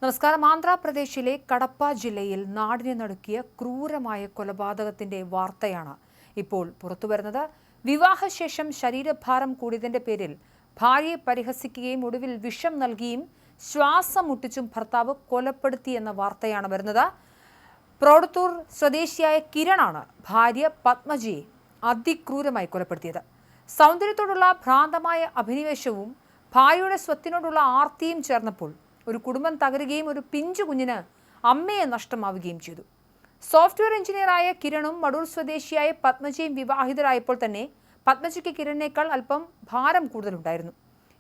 നമസ്കാരം. ആന്ധ്രാപ്രദേശിലെ കടപ്പ ജില്ലയിൽ നാടിനെ നടുക്കിയ ക്രൂരമായ കൊലപാതകത്തിന്റെ വാർത്തയാണ് ഇപ്പോൾ പുറത്തുവരുന്നത്. വിവാഹശേഷം ശരീരഭാരം കൂടിയതിന്റെ പേരിൽ ഭാര്യയെ പരിഹസിക്കുകയും ഒടുവിൽ വിഷം നൽകിയും ശ്വാസം മുട്ടിച്ചും ഭർത്താവ് കൊലപ്പെടുത്തിയെന്ന വാർത്തയാണ് വരുന്നത്. പ്രോടത്തൂർ സ്വദേശിയായ കിരണാണ് ഭാര്യ പത്മജിയെ അതിക്രൂരമായി കൊലപ്പെടുത്തിയത്. സൗന്ദര്യത്തോടുള്ള ഭ്രാന്തമായ അഭിനിവേശവും ഭാര്യയുടെ സ്വത്തിനോടുള്ള ആർത്തിയും ചേർന്നപ്പോൾ ഒരു കുടുംബം തകരുകയും ഒരു പിഞ്ചു കുഞ്ഞിന് അമ്മയെ നഷ്ടമാവുകയും ചെയ്തു. സോഫ്റ്റ്വെയർ എഞ്ചിനീയറായ കിരണും മടൂർ സ്വദേശിയായ പത്മജിയും വിവാഹിതരായപ്പോൾ തന്നെ പത്മജിക്ക് കിരണിനേക്കാൾ അല്പം ഭാരം കൂടുതലുണ്ടായിരുന്നു.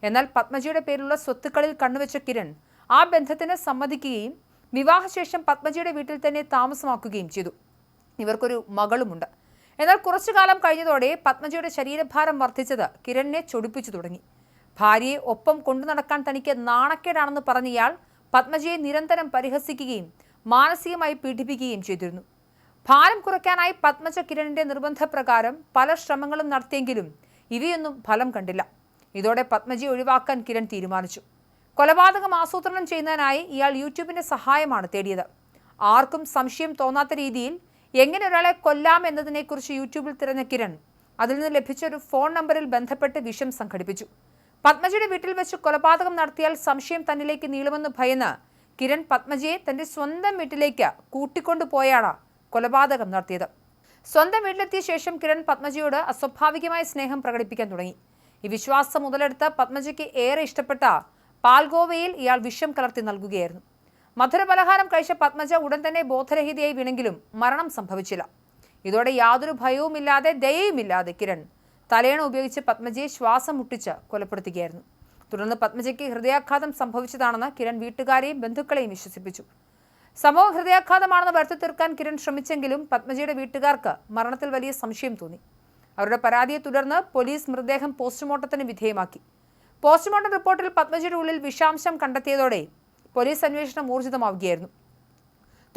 എന്നാൽ പത്മജിയുടെ പേരിലുള്ള സ്വത്തുക്കളിൽ കണ്ണുവെച്ച കിരൺ ആ ബന്ധത്തിന് സമ്മതിക്കുകയും വിവാഹശേഷം പത്മജിയുടെ വീട്ടിൽ തന്നെ താമസമാക്കുകയും ചെയ്തു. ഇവർക്കൊരു മകളുമുണ്ട്. എന്നാൽ കുറച്ചു കാലം കഴിഞ്ഞതോടെ പത്മജിയുടെ ശരീരഭാരം വർദ്ധിച്ചത് കിരണിനെ ചൊടിപ്പിച്ചു തുടങ്ങി. ഭാര്യയെ ഒപ്പം കൊണ്ടു നടക്കാൻ തനിക്ക് നാണക്കേടാണെന്ന് പറഞ്ഞയാൾ പത്മജിയെ നിരന്തരം പരിഹസിക്കുകയും മാനസികമായി പീഡിപ്പിക്കുകയും ചെയ്തിരുന്നു. ഭാരം കുറയ്ക്കാനായി പത്മജ കിരണിന്റെ നിർബന്ധപ്രകാരം പല ശ്രമങ്ങളും നടത്തിയെങ്കിലും ഇവയൊന്നും ഫലം കണ്ടില്ല. ഇതോടെ പത്മജിയെ ഒഴിവാക്കാൻ കിരൺ തീരുമാനിച്ചു. കൊലപാതകം ആസൂത്രണം ചെയ്യുന്നതിനായി ഇയാൾ യൂട്യൂബിന്റെ സഹായമാണ് തേടിയത്. ആർക്കും സംശയം തോന്നാത്ത രീതിയിൽ എങ്ങനെ ഒരാളെ കൊല്ലാം എന്നതിനെക്കുറിച്ച് യൂട്യൂബിൽ തിരഞ്ഞ കിരൺ അതിൽ നിന്ന് ലഭിച്ച ഒരു ഫോൺ നമ്പറിൽ ബന്ധപ്പെട്ട് വിഷം സംഘടിപ്പിച്ചു. പത്മജിയുടെ വീട്ടിൽ വെച്ച് കൊലപാതകം നടത്തിയാൽ സംശയം തന്നിലേക്ക് നീളുമെന്ന് ഭയന്ന് കിരൺ പത്മജിയെ തന്റെ സ്വന്തം വീട്ടിലേക്ക് കൂട്ടിക്കൊണ്ടുപോയാണ് കൊലപാതകം നടത്തിയത്. സ്വന്തം വീട്ടിലെത്തിയ ശേഷം കിരൺ പത്മജിയോട് അസ്വാഭാവികമായ സ്നേഹം പ്രകടിപ്പിക്കാൻ തുടങ്ങി. ഈ വിശ്വാസം മുതലെടുത്ത് പത്മജിക്ക് ഏറെ ഇഷ്ടപ്പെട്ട പാൽഗോവയിൽ ഇയാൾ വിഷം കലർത്തി നൽകുകയായിരുന്നു. മധുരപലഹാരം കഴിച്ച പത്മജ ഉടൻ തന്നെ ബോധരഹിതയായി വീണെങ്കിലും മരണം സംഭവിച്ചില്ല. ഇതോടെ യാതൊരു ഭയവുമില്ലാതെ ദയയുമില്ലാതെ കിരൺ തലയണ ഉപയോഗിച്ച് പത്മജിയെ ശ്വാസം മുട്ടിച്ച് കൊലപ്പെടുത്തുകയായിരുന്നു. തുടർന്ന് പത്മജിക്ക് ഹൃദയാഘാതം സംഭവിച്ചതാണെന്ന് കിരൺ വീട്ടുകാരെയും ബന്ധുക്കളെയും വിശ്വസിപ്പിച്ചു. സംഭവം ഹൃദയാഘാതമാണെന്ന് വരുത്തി തീർക്കാൻ കിരൺ ശ്രമിച്ചെങ്കിലും പത്മജിയുടെ വീട്ടുകാർക്ക് മരണത്തിൽ വലിയ സംശയം തോന്നി. അവരുടെ പരാതിയെ തുടർന്ന് പോലീസ് മൃതദേഹം പോസ്റ്റ്മോർട്ടത്തിന് വിധേയമാക്കി. പോസ്റ്റ്മോർട്ടം റിപ്പോർട്ടിൽ പത്മജിയുടെ ഉള്ളിൽ വിഷാംശം കണ്ടെത്തിയതോടെ പോലീസ് അന്വേഷണം ഊർജിതമാവുകയായിരുന്നു.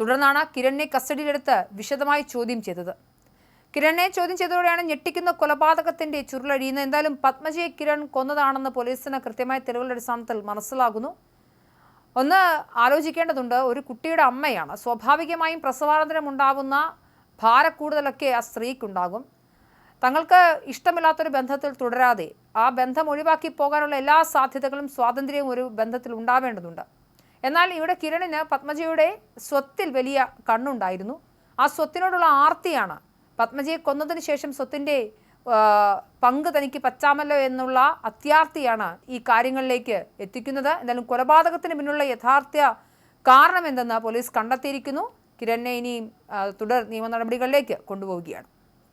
തുടർന്നാണ് കിരണിനെ കസ്റ്റഡിയിലെടുത്ത് വിശദമായി ചോദ്യം ചെയ്തത്. കിരണിനെ ചോദ്യം ചെയ്തതോടെയാണ് ഞെട്ടിക്കുന്ന കൊലപാതകത്തിന്റെ ചുരുളഴിയുന്നത്. എന്തായാലും പത്മജിയെ കിരൺ കൊന്നതാണെന്ന് പോലീസിന് കൃത്യമായ തെളിവുകളുടെ അടിസ്ഥാനത്തിൽ മനസ്സിലാകുന്നു. ഒന്ന് ആലോചിക്കേണ്ടതുണ്ട്, ഒരു കുട്ടിയുടെ അമ്മയാണ്. സ്വാഭാവികമായും പ്രസവാനന്തരം ഉണ്ടാകുന്ന ഭാരക്കൂടുതലൊക്കെ ആ സ്ത്രീക്കുണ്ടാകും. തങ്ങൾക്ക് ഇഷ്ടമില്ലാത്തൊരു ബന്ധത്തിൽ തുടരാതെ ആ ബന്ധം ഒഴിവാക്കി പോകാനുള്ള എല്ലാ സാധ്യതകളും സ്വാതന്ത്ര്യവും ഒരു ബന്ധത്തിൽ ഉണ്ടാവേണ്ടതുണ്ട്. എന്നാൽ ഇവിടെ കിരണിന് പത്മജിയുടെ സ്വത്തിൽ വലിയ കണ്ണുണ്ടായിരുന്നു. ആ സ്വത്തിനോടുള്ള ആർത്തിയാണ് പത്മജിയെ കൊന്നതിന് ശേഷം സ്വത്തിൻ്റെ പങ്ക് തനിക്ക് പറ്റാമല്ലോ എന്നുള്ള അത്യാർത്തിയാണ് ഈ കാര്യങ്ങളിലേക്ക് എത്തിക്കുന്നത്. എന്തായാലും കൊലപാതകത്തിന് പിന്നിലുള്ള യഥാർത്ഥ കാരണം എന്തെന്ന് പോലീസ് കണ്ടെത്തിയിരിക്കുന്നു. കിരണിനെ ഇനി തുടർ നിയമ നടപടികളിലേക്ക് കൊണ്ടുപോവുകയാണ്.